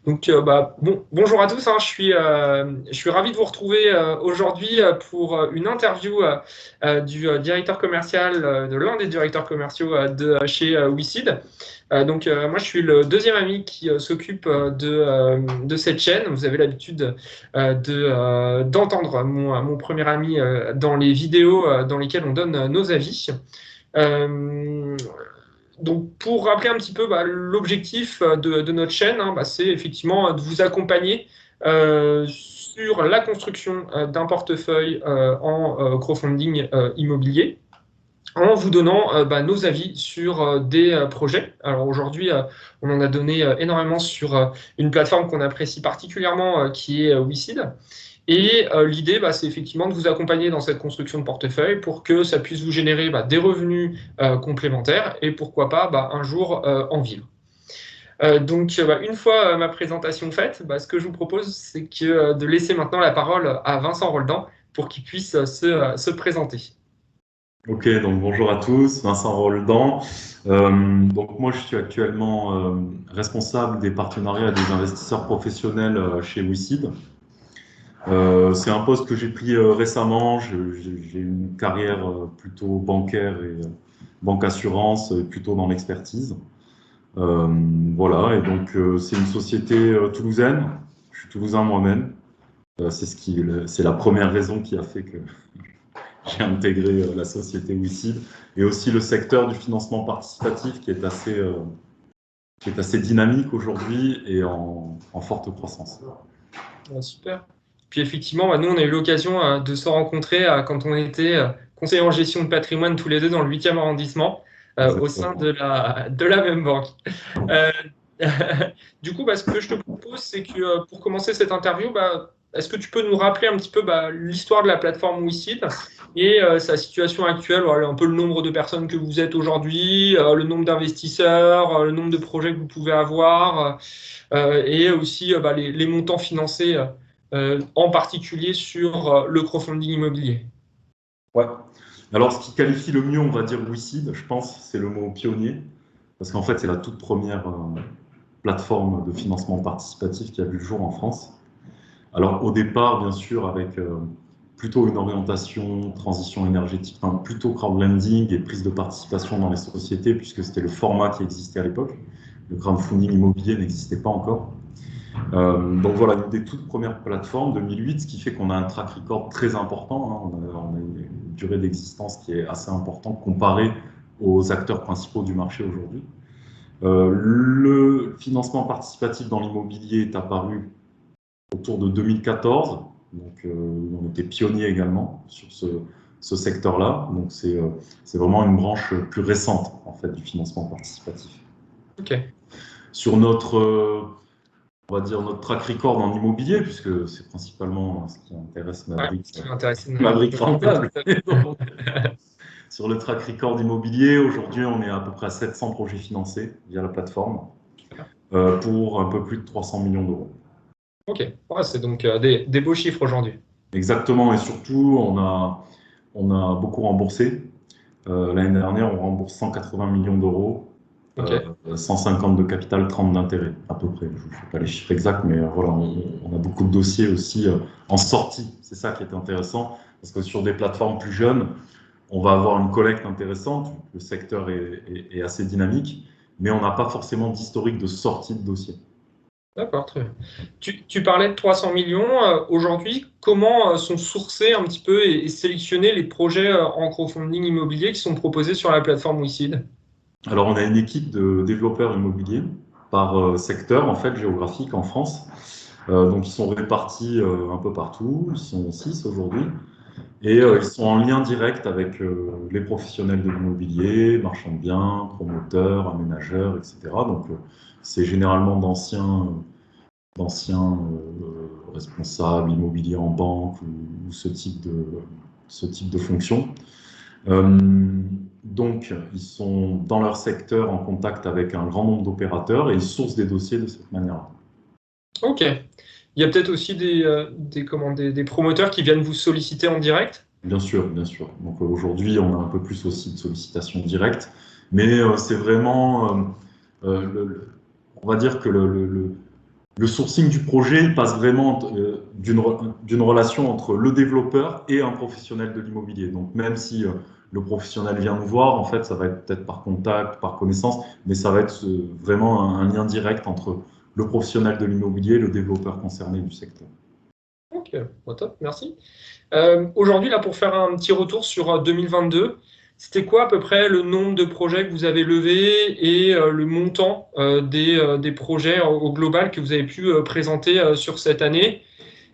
Bonjour à tous, hein. Je suis ravi de vous retrouver aujourd'hui pour une interview du directeur commercial, de l'un des directeurs commerciaux de chez WeSeed. Moi, je suis le deuxième ami qui s'occupe de cette chaîne. Vous avez l'habitude d'entendre mon premier ami dans les vidéos dans lesquelles on donne nos avis. Euh, pour rappeler un petit peu l'objectif de notre chaîne, hein, c'est effectivement de vous accompagner sur la construction d'un portefeuille en crowdfunding immobilier en vous donnant nos avis sur des projets. Alors aujourd'hui, on en a donné énormément sur une plateforme qu'on apprécie particulièrement qui est WeSeed. Et l'idée, c'est effectivement de vous accompagner dans cette construction de portefeuille pour que ça puisse vous générer des revenus complémentaires et pourquoi pas un jour en vivre. Une fois ma présentation faite, ce que je vous propose, c'est de laisser maintenant la parole à Vincent Roldan pour qu'il puisse se présenter. Ok, donc bonjour à tous, Vincent Roldan. Donc moi je suis actuellement responsable des partenariats des investisseurs professionnels chez WeSeed. C'est un poste que j'ai pris récemment. J'ai une carrière plutôt bancaire et banque assurance, plutôt dans l'expertise. Voilà, et donc c'est une société toulousaine. Je suis toulousain moi-même. C'est la première raison qui a fait que j'ai intégré la société WeSeed et aussi le secteur du financement participatif qui est assez dynamique aujourd'hui et en forte croissance. Super. Puis effectivement, nous, on a eu l'occasion de se rencontrer quand on était conseiller en gestion de patrimoine tous les deux dans le 8e arrondissement au sein de la même banque. Euh, du coup, ce que je te propose, c'est que pour commencer cette interview, est-ce que tu peux nous rappeler un petit peu l'histoire de la plateforme WeSeed et sa situation actuelle, voilà, un peu le nombre de personnes que vous êtes aujourd'hui, le nombre d'investisseurs, le nombre de projets que vous pouvez avoir, et aussi les montants financés, en particulier sur le crowdfunding immobilier. Ouais. Alors, ce qui qualifie le mieux, on va dire WeSeed, je pense, c'est le mot pionnier, parce qu'en fait, c'est la toute première plateforme de financement participatif qui a vu le jour en France. Alors, au départ, bien sûr, avec plutôt une orientation transition énergétique, enfin, plutôt crowdlending et prise de participation dans les sociétés, puisque c'était le format qui existait à l'époque. Le crowdfunding immobilier n'existait pas encore. Donc voilà, une des toutes premières plateformes, 2008, ce qui fait qu'on a un track record très important. Hein. On a une durée d'existence qui est assez importante comparée aux acteurs principaux du marché aujourd'hui. Le financement participatif dans l'immobilier est apparu autour de 2014. Donc, on était pionnier également sur ce secteur-là. Donc, c'est vraiment une branche plus récente en fait, du financement participatif. Ok. Sur notre on va dire notre track record en immobilier, puisque c'est principalement ce qui intéresse Maverick rentable. Sur le track record immobilier, aujourd'hui, on est à peu près à 700 projets financés via la plateforme pour un peu plus de 300 millions d'euros. Ok, ouais, c'est donc des beaux chiffres aujourd'hui. Exactement, et surtout, on a beaucoup remboursé. L'année dernière, on rembourse 180 millions d'euros. Okay. 150 de capital, 30 d'intérêt, à peu près. Je ne sais pas les chiffres exacts, mais voilà, on a beaucoup de dossiers aussi en sortie. C'est ça qui est intéressant, parce que sur des plateformes plus jeunes, on va avoir une collecte intéressante, le secteur est assez dynamique, mais on n'a pas forcément d'historique de sortie de dossier. D'accord, très bien. Tu parlais de 300 millions. Aujourd'hui, comment sont sourcés un petit peu et sélectionnés les projets en crowdfunding immobilier qui sont proposés sur la plateforme WeSeed? Alors, on a une équipe de développeurs immobiliers par secteur, en fait, géographique en France. Donc, ils sont répartis un peu partout. Ils sont 6 aujourd'hui. Et ils sont en lien direct avec les professionnels de l'immobilier, marchands de biens, promoteurs, aménageurs, etc. Donc, c'est généralement d'anciens responsables immobiliers en banque ou ce type de fonction. Donc, ils sont dans leur secteur en contact avec un grand nombre d'opérateurs et ils sourcent des dossiers de cette manière-là. Ok. Il y a peut-être aussi des promoteurs qui viennent vous solliciter en direct? Bien sûr, bien sûr. Donc aujourd'hui, on a un peu plus aussi de sollicitations directes, mais c'est vraiment, on va dire que Le sourcing du projet passe vraiment d'une relation entre le développeur et un professionnel de l'immobilier. Donc même si le professionnel vient nous voir, en fait, ça va être peut-être par contact, par connaissance, mais ça va être vraiment un lien direct entre le professionnel de l'immobilier et le développeur concerné du secteur. Ok, bon, top, merci. Aujourd'hui, là, pour faire un petit retour sur 2022, c'était quoi à peu près le nombre de projets que vous avez levés et le montant des projets au global que vous avez pu présenter sur cette année?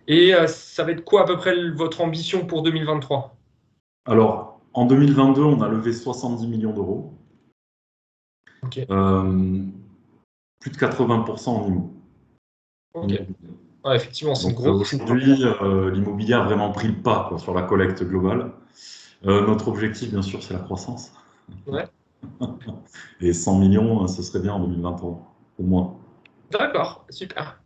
Et ça va être quoi à peu près votre ambition pour 2023? Alors, en 2022, on a levé 70 millions d'euros, Ok, euh, plus de 80% en ok. immobilier. Ouais, effectivement, c'est une Donc grosse. aujourd'hui, l'immobilier a vraiment pris le pas quoi, sur la collecte globale. Notre objectif, bien sûr, c'est la croissance. Ouais, Et 100 millions, ce serait bien en 2023, au moins. d'accord, super.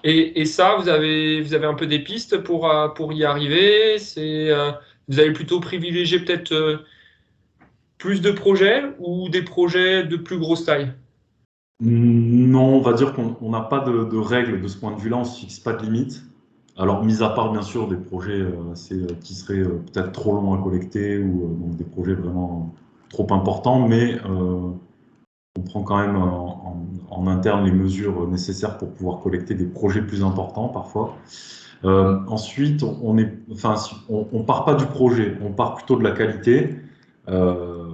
Et ça, vous avez un peu des pistes pour y arriver? Vous avez plutôt privilégié peut-être plus de projets ou des projets de plus grosse taille? Non, on va dire qu'on n'a pas de règles de ce point de vue-là, on ne se fixe pas de limite. Alors, mis à part, bien sûr, des projets qui seraient peut-être trop longs à collecter ou donc des projets vraiment trop importants, mais on prend quand même en interne les mesures nécessaires pour pouvoir collecter des projets plus importants parfois. Ensuite, on part pas du projet, on part plutôt de la qualité. Euh,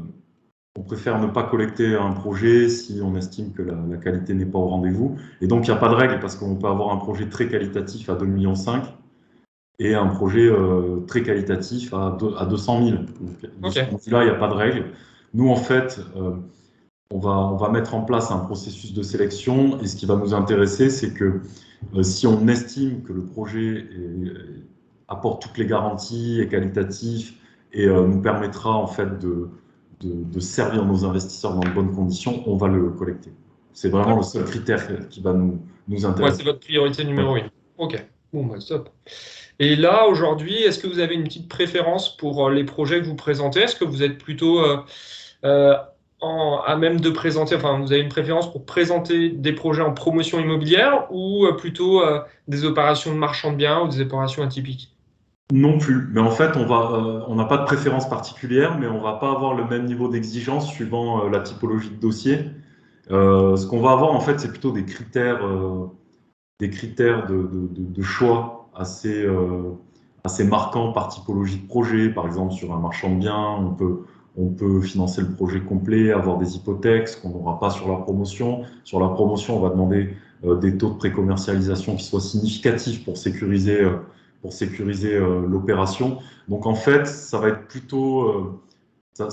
on préfère ne pas collecter un projet si on estime que la qualité n'est pas au rendez-vous. Et donc, il n'y a pas de règle parce qu'on peut avoir un projet très qualitatif à 2,5 millions et un projet très qualitatif à 200 000. Donc, de Ok, ce point de vue-là, il n'y a pas de règle. Nous, en fait, on va mettre en place un processus de sélection et ce qui va nous intéresser, c'est que si on estime que le projet apporte toutes les garanties, est qualitatif et nous permettra en fait de servir nos investisseurs dans de bonnes conditions, on va le collecter. C'est vraiment le d'accord. seul critère qui va nous Ouais, intéresser. c'est votre priorité Ouais. numéro 1. Ok, bon, bah, top. Et là, aujourd'hui, est-ce que vous avez une petite préférence pour les projets que vous présentez? Est-ce que vous êtes plutôt euh, à même de présenter, enfin, vous avez une préférence pour présenter des projets en promotion immobilière ou plutôt des opérations de marchand de biens ou des opérations atypiques? Non plus, mais en fait, on n'a pas de préférence particulière, mais on va pas avoir le même niveau d'exigence suivant la typologie de dossier. Ce qu'on va avoir, en fait, c'est plutôt des critères de choix assez marquants par typologie de projet. Par exemple, sur un marchand de biens, on peut financer le projet complet, avoir des hypothèques, ce qu'on n'aura pas sur la promotion. Sur la promotion, on va demander des taux de précommercialisation qui soient significatifs pour sécuriser l'opération. Donc, en fait, ça va être plutôt ça,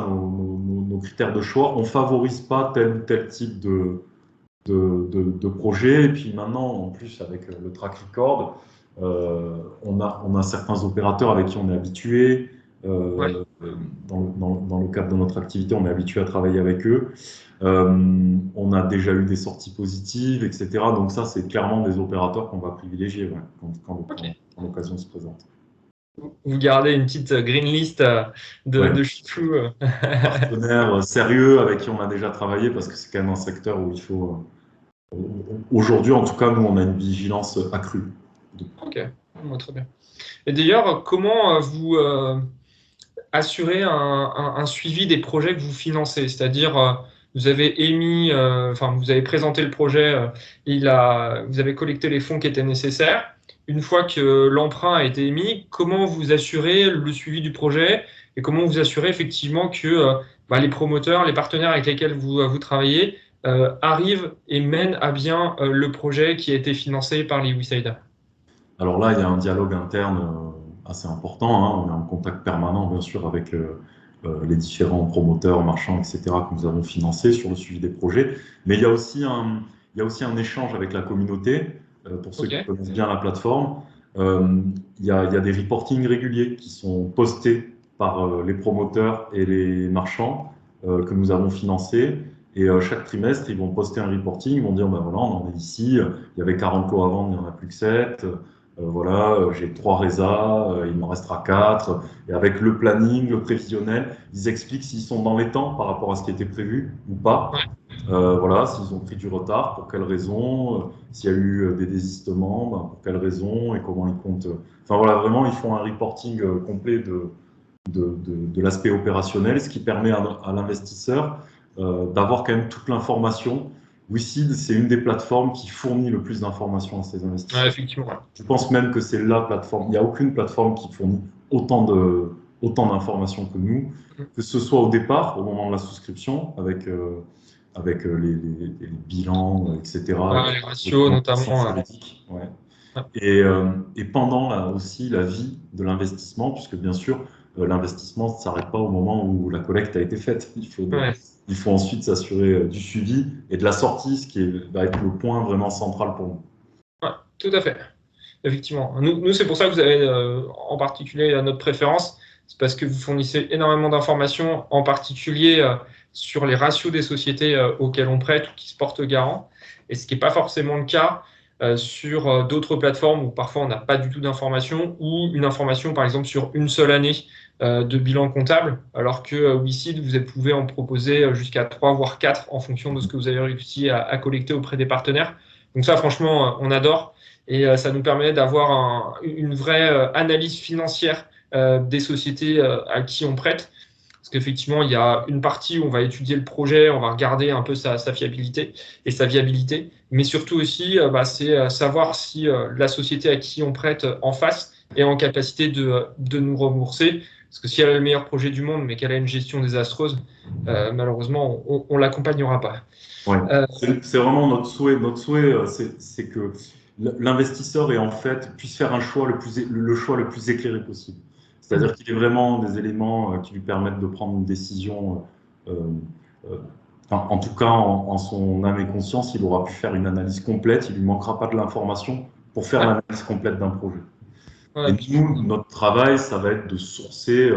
nos critères de choix. On ne favorise pas tel ou tel type de projet. Et puis maintenant, en plus, avec le track record, on a certains opérateurs avec qui on est habitué. Ouais. Dans le cadre de notre activité, on est habitué à travailler avec eux. On a déjà eu des sorties positives, etc. Donc ça, c'est clairement des opérateurs qu'on va privilégier ouais, Ok. quand l'occasion se présente. Vous gardez une petite green list de Ouais, chouchous. partenaires sérieux avec qui on a déjà travaillé parce que c'est quand même un secteur où il faut. Aujourd'hui, en tout cas, nous, on a une vigilance accrue. Ok, bon, très bien. Et d'ailleurs, comment vous assurez un suivi des projets que vous financez? C'est-à-dire, vous avez enfin, vous avez présenté le projet, vous avez collecté les fonds qui étaient nécessaires. Une fois que l'emprunt a été émis, comment vous assurez le suivi du projet et comment vous assurez effectivement que bah, les promoteurs, les partenaires avec lesquels vous travaillez arrivent et mènent à bien le projet qui a été financé par les WeSide? Alors là, il y a un dialogue interne assez important, hein. On est en contact permanent, bien sûr, avec les différents promoteurs, marchands, etc., que nous avons financés sur le suivi des projets. Mais il y a aussi un échange avec la communauté, pour ceux Ok, qui connaissent bien la plateforme. Euh, il y a des reportings réguliers qui sont postés par les promoteurs et les marchands que nous avons financés. Et chaque trimestre, ils vont poster un reporting, ils vont dire, ben voilà, on en est ici, il y avait 40 lots à vendre, il n'y en a plus que 7. voilà, j'ai 3 résas, il m'en restera 4. Et avec le planning, le prévisionnel, ils expliquent s'ils sont dans les temps par rapport à ce qui était prévu ou pas. Ouais. Voilà, s'ils ont pris du retard, pour quelles raisons, s'il y a eu des désistements, ben, pour quelles raisons et comment ils comptent. Enfin voilà, vraiment, ils font un reporting complet de l'aspect opérationnel, ce qui permet à l'investisseur d'avoir quand même toute l'information. WeSeed, c'est une des plateformes qui fournit le plus d'informations à ses Ouais, investisseurs. effectivement. Ouais. Je pense même que c'est la plateforme. Il n'y a aucune plateforme qui fournit autant d'informations que nous, que ce soit au départ, au moment de la souscription, avec les bilans, etc., Ouais, les les ratios documentations notamment. juridiques. Ouais. Ouais. Et pendant aussi la vie de l'investissement, puisque bien sûr, l'investissement ne s'arrête pas au moment où la collecte a été faite. Ouais. Il faut ensuite s'assurer du suivi et de la sortie, ce qui va être le point vraiment central pour nous. Ouais, tout à fait. Effectivement. Nous c'est pour ça que vous avez en particulier notre préférence. C'est parce que vous fournissez énormément d'informations, en particulier sur les ratios des sociétés auxquelles on prête ou qui se portent garant. Et ce qui n'est pas forcément le cas sur d'autres plateformes où parfois on n'a pas du tout d'informations ou une information, par exemple, sur une seule année de bilan comptable, alors que WeSeed, vous pouvez en proposer jusqu'à 3 voire 4 en fonction de ce que vous avez réussi à collecter auprès des partenaires. Donc ça, franchement, on adore. Et ça nous permet d'avoir une vraie analyse financière des sociétés à qui on prête. Parce qu'effectivement, il y a une partie où on va étudier le projet, on va regarder un peu sa fiabilité et sa viabilité. Mais surtout aussi, c'est savoir si la société à qui on prête en face est en capacité de nous rembourser. Parce que si elle a le meilleur projet du monde, mais qu'elle a une gestion désastreuse, malheureusement, on ne l'accompagnera pas. Ouais. Euh, C'est vraiment notre souhait. Notre souhait, c'est que l'investisseur puisse faire le choix le plus éclairé possible. C'est-à-dire qu'il ait vraiment des éléments qui lui permettent de prendre une décision. Euh, euh, en tout cas, en son âme et conscience, il aura pu faire une analyse complète. Il lui manquera pas de l'information pour faire ouais, l'analyse complète d'un projet. Et ouais, nous, notre travail, ça va être de sourcer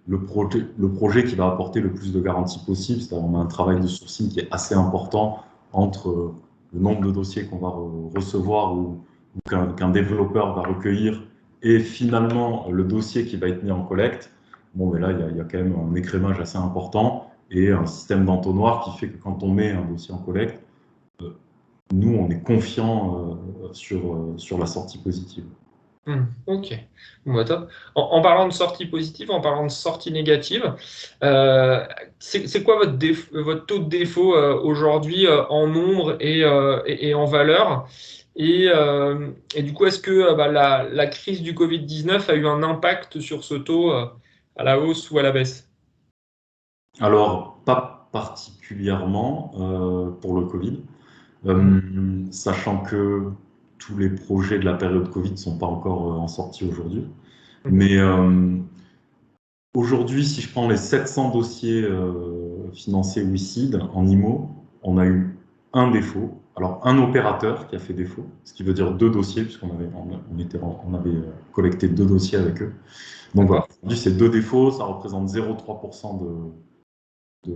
le projet qui va apporter le plus de garanties possible. C'est-à-dire, on a un travail de sourcing qui est assez important entre le nombre de dossiers qu'on va recevoir ou qu'un développeur va recueillir et finalement le dossier qui va être mis en collecte. Bon, mais là, il y a quand même un écrémage assez important et un système d'entonnoir qui fait que quand on met un dossier en collecte, euh, nous, on est confiant sur la sortie positive. Ok, bon, bah, top. En parlant de sortie positive, en parlant de sortie négative, c'est quoi votre taux de défaut aujourd'hui en nombre et en valeur? Et du coup, est-ce que la crise du Covid-19 a eu un impact sur ce taux à la hausse ou à la baisse? Alors, pas particulièrement pour le Covid, Mhm. sachant que tous les projets de la période Covid ne sont pas encore en sortie aujourd'hui. Mhm. Mais aujourd'hui, si je prends les 700 dossiers financés WeSeed en IMO, on a eu un défaut. Alors, un opérateur qui a fait défaut, ce qui veut dire 2 dossiers, on avait collecté 2 dossiers avec eux. Donc voilà, D'accord. aujourd'hui, c'est 2 défauts, ça représente 0,3% de,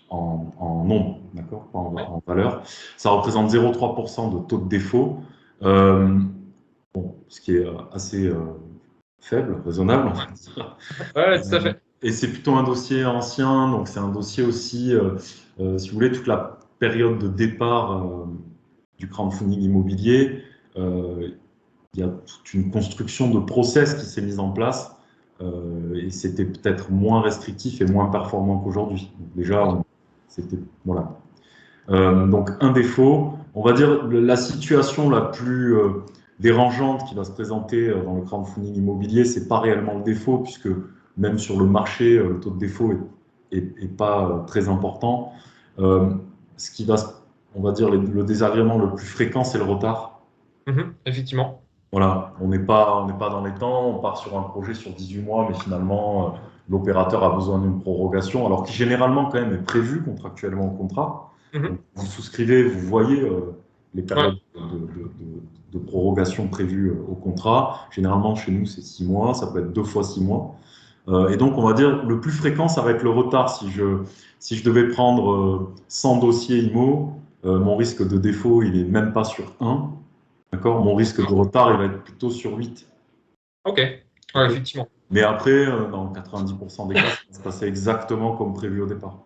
en nombre, d'accord, pas Ouais. en valeur. Ça représente 0,3% de taux de défaut, euh, ce qui est assez faible, raisonnable, on va dire. Ouais, tout à fait. Et c'est plutôt un dossier ancien, donc c'est un dossier aussi, si vous voulez, toute la période de départ du crowdfunding immobilier, euh, il y a toute une construction de process qui s'est mise en place et c'était peut-être moins restrictif et moins performant qu'aujourd'hui. Donc déjà, c'était voilà. Donc un défaut, on va dire la situation la plus dérangeante qui va se présenter dans le crowdfunding immobilier, c'est pas réellement le défaut puisque même sur le marché, le taux de défaut est pas très important. Euh, ce qui va, on va dire, le désagrément le plus fréquent, c'est le retard. Mhm. Effectivement. Voilà, on n'est pas dans les temps, on part sur un projet sur 18 mois, mais finalement, l'opérateur a besoin d'une prorogation, alors qui généralement quand même est prévu contractuellement au contrat. Mhm. Donc, vous souscrivez, vous voyez les Ouais. périodes de prorogation prévues au contrat. Généralement, chez nous, c'est 6 mois, ça peut être 2 fois 6 mois. Et donc, on va dire, le plus fréquent, ça va être le retard. Si je devais prendre 100 dossiers IMO, mon risque de défaut, il est même pas sur un. D'accord? Mon risque de retard, il va être plutôt sur 8. Ok, ouais, Ok. effectivement. Mais après, dans 90% des cas, ça va se passer exactement comme prévu au départ.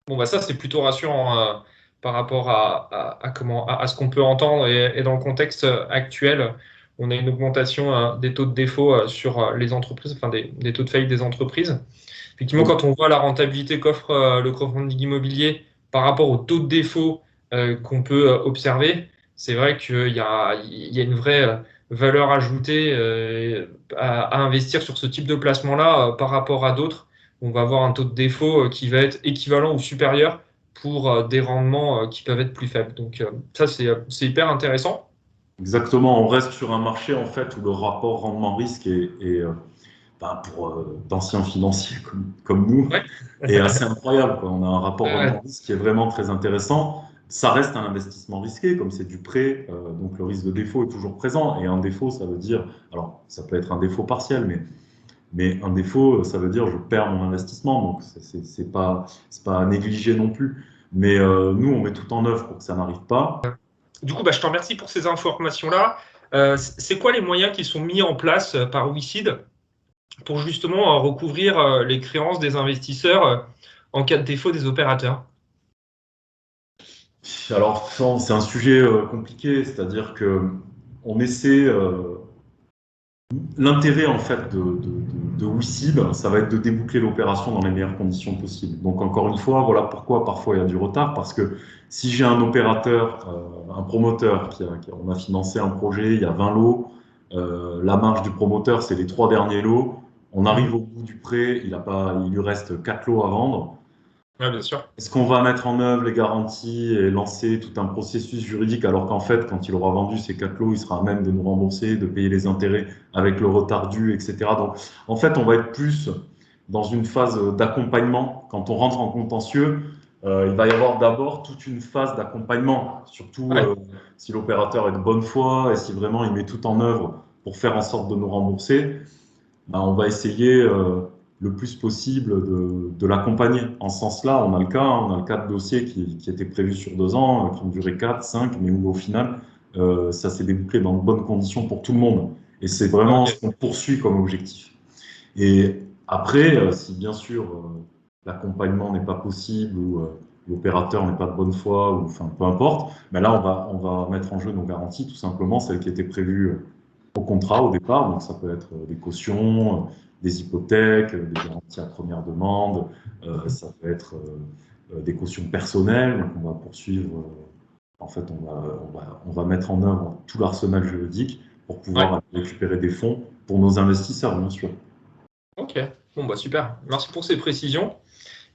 Bon, bah ça, c'est plutôt rassurant par rapport à ce qu'on peut entendre et dans le contexte actuel, on a une augmentation des taux de défaut sur les entreprises, enfin des taux de faillite des entreprises. Effectivement, Oui, quand on voit la rentabilité qu'offre le crowdfunding immobilier par rapport au taux de défaut qu'on peut observer, c'est vrai qu'il y a une vraie valeur ajoutée à investir sur ce type de placement-là par rapport à d'autres. On va avoir un taux de défaut qui va être équivalent ou supérieur pour des rendements qui peuvent être plus faibles. Donc ça, c'est hyper intéressant. exactement. On reste sur un marché en fait où le rapport rendement-risque pour d'anciens financiers comme nous Ouais. est assez incroyable, quoi. On a un rapport Ouais. rendement-risque qui est vraiment très intéressant. Ça reste un investissement risqué, comme c'est du prêt, donc le risque de défaut est toujours présent. Et un défaut, ça veut dire, alors ça peut être un défaut partiel, mais un défaut, ça veut dire je perds mon investissement, donc c'est pas à négliger non plus. Mais nous, on met tout en œuvre pour que ça n'arrive pas. Du coup, bah, je te remercie pour ces informations-là. C'est quoi les moyens qui sont mis en place par WeSeed pour justement recouvrir les créances des investisseurs en cas de défaut des opérateurs? Alors, c'est un sujet compliqué, c'est-à-dire que on essaie. L'intérêt en fait de WeSeed, ça va être de déboucler l'opération dans les meilleures conditions possibles. Donc encore une fois, voilà pourquoi parfois il y a du retard, parce que si j'ai un opérateur, un promoteur on a financé un projet, il y a 20 lots, la marge du promoteur c'est les 3 derniers lots, on arrive au Mhm. bout du prêt, il lui reste 4 lots à vendre. Ouais, bien sûr. Est-ce qu'on va mettre en œuvre les garanties et lancer tout un processus juridique alors qu'en fait, quand il aura vendu ses 4 lots, il sera à même de nous rembourser, de payer les intérêts avec le retard dû, etc. Donc, en fait, on va être plus dans une phase d'accompagnement. Quand on rentre en contentieux, il va y avoir d'abord toute une phase d'accompagnement, surtout Ouais. si l'opérateur est de bonne foi et si vraiment il met tout en œuvre pour faire en sorte de nous rembourser. Ben, on va essayer le plus possible de l'accompagner. En ce sens-là, on a le cas, hein, on a le cas de dossiers qui étaient prévus sur 2 ans, qui ont duré 4, 5, mais où au final, ça s'est débouclé dans de bonnes conditions pour tout le monde. Et c'est vraiment ce Ok. qu'on poursuit comme objectif. Et après, si bien sûr l'accompagnement n'est pas possible ou l'opérateur n'est pas de bonne foi, ou enfin peu importe, ben là on va mettre en jeu nos garanties, tout simplement, celles qui étaient prévues au contrat au départ. Donc ça peut être des cautions, des hypothèques, des garanties à première demande, ça peut être des cautions personnelles. Donc on va poursuivre, en fait on va mettre en œuvre tout l'arsenal juridique pour Ouais. pouvoir récupérer des fonds pour nos investisseurs, bien sûr. Ok. Bon, bah super. Merci pour ces précisions.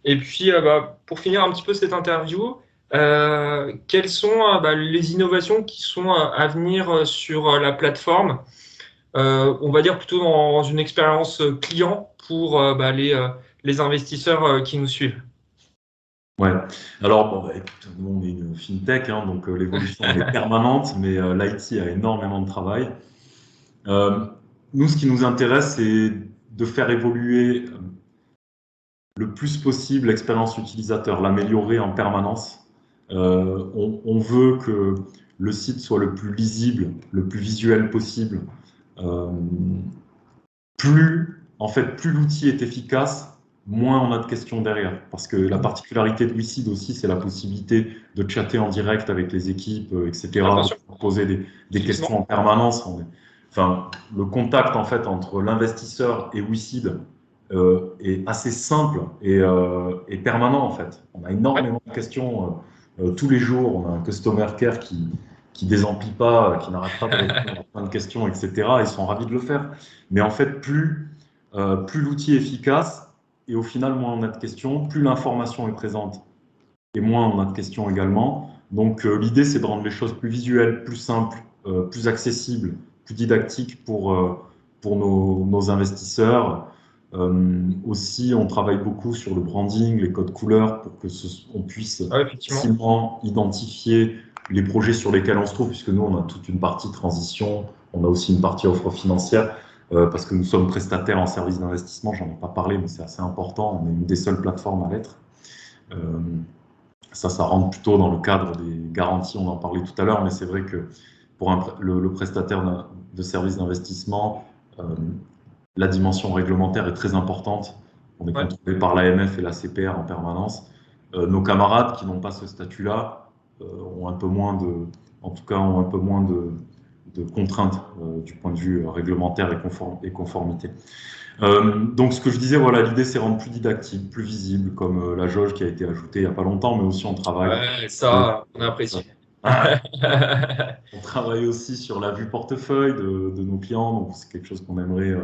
Et puis, bah, pour finir un petit peu cette interview, quelles sont bah, les innovations qui sont à venir sur la plateforme? On va dire plutôt dans une expérience client pour bah, les investisseurs qui nous suivent. Ouais. Alors, bon, bah, écoute, nous, on est une fintech, hein, donc l'évolution, elle est permanente, mais l'IT a énormément de travail. Euh, Nous, ce qui nous intéresse, c'est de faire évoluer le plus possible l'expérience utilisateur, l'améliorer en permanence. On veut que le site soit le plus lisible, le plus visuel possible. Euh, plus l'outil est efficace, moins on a de questions derrière. Parce que la particularité de WeSeed aussi, c'est la possibilité de chatter en direct avec les équipes, Ouais, bien etc., sûr, de poser des questions effectivement. en permanence. Enfin, le contact en fait entre l'investisseur et WeSeed est assez simple et permanent en fait. On a Ouais, énormément de questions tous les jours. On a un customer care qui désemplit pas, qui n'arrête pas de répondre à plein de questions, etc. Ils sont ravis de le faire. Mais en fait, plus l'outil est efficace, et au final, moins on a de questions, plus l'information est présente, et moins on a de questions également. Donc l'idée, c'est de rendre les choses plus visuelles, plus simples, plus accessibles, plus didactiques pour nos investisseurs. Aussi, on travaille beaucoup sur le branding, les codes couleurs, pour que on puisse ouais, effectivement. facilement identifier les projets sur lesquels on se trouve, puisque nous, on a toute une partie transition, on a aussi une partie offre financière, parce que nous sommes prestataires en service d'investissement, j'en ai pas parlé, mais c'est assez important, on est une des seules plateformes à l'être. Ça rentre plutôt dans le cadre des garanties, on en parlait tout à l'heure, mais c'est vrai que pour le prestataire de services d'investissement, la dimension réglementaire est très importante. On est Ouais. contrôlé par l'AMF et la CPR en permanence. Nos camarades qui n'ont pas ce statut-là ont un peu moins de contraintes du point de vue réglementaire et conformité. Donc, ce que je disais, voilà, l'idée, c'est rendre plus didactique, plus visible, comme la jauge qui a été ajoutée il n'y a pas longtemps, mais aussi on travaille. Ouais, ça, on apprécie. On travaille aussi sur la vue portefeuille de nos clients, donc c'est quelque chose qu'on aimerait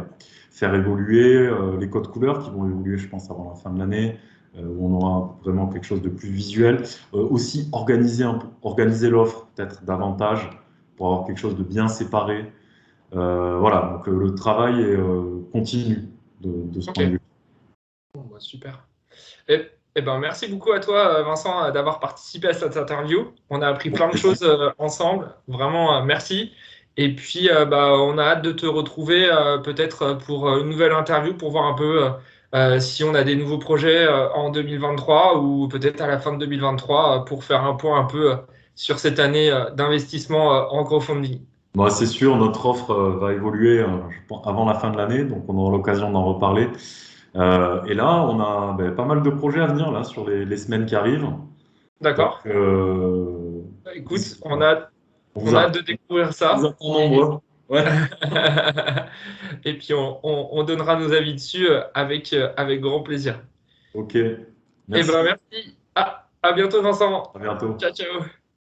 faire évoluer. Les codes couleurs qui vont évoluer, je pense, avant la fin de l'année, où on aura vraiment quelque chose de plus visuel. Aussi, organiser l'offre peut-être davantage pour avoir quelque chose de bien séparé. Voilà, donc le travail est continu de ce point de Ok, vue. bon, bah, super. Eh ben, merci beaucoup à toi, Vincent, d'avoir participé à cette interview. On a appris plein de choses ensemble. Vraiment, merci. Et puis, bah, on a hâte de te retrouver peut-être pour une nouvelle interview pour voir un peu si on a des nouveaux projets en 2023 ou peut-être à la fin de 2023 pour faire un point un peu sur cette année d'investissement en crowdfunding. Bon, c'est sûr, notre offre va évoluer je pense, avant la fin de l'année, donc on aura l'occasion d'en reparler. Et là, on a pas mal de projets à venir là, sur les semaines qui arrivent. Donc, D'accord? Bah, écoute, on vous on a hâte attend, de découvrir on vous ça. attend nombreux. Ouais. Et puis on donnera nos avis dessus avec grand plaisir. Ok. Et Merci. ben merci. À bientôt Vincent. À bientôt. Ciao ciao.